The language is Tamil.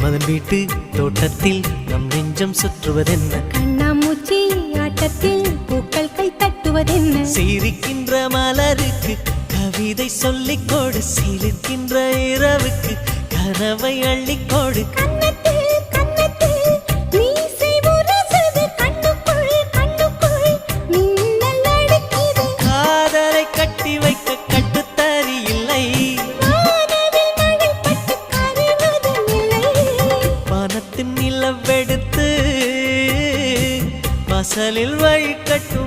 மன்மதன் வீட்டு தோட்டத்தில் நம் நெஞ்சம் சுற்றுவதென்ன கண்ணாமூச்சி ஆட்டத்தில் பூக்கள் கை தட்டுவதென்ன சிரிக்கின்ற மலருக்கு கவிதை சொல்லிக்கோடு சிரிக்கின்ற இரவுக்கு கனவை அள்ளிக்கோடு காதலை கட்டி வைக்க கட்டுத்தறி இல்லை வானத்தின் நிலவெடுத்து வாசலில் வழி கட்டும்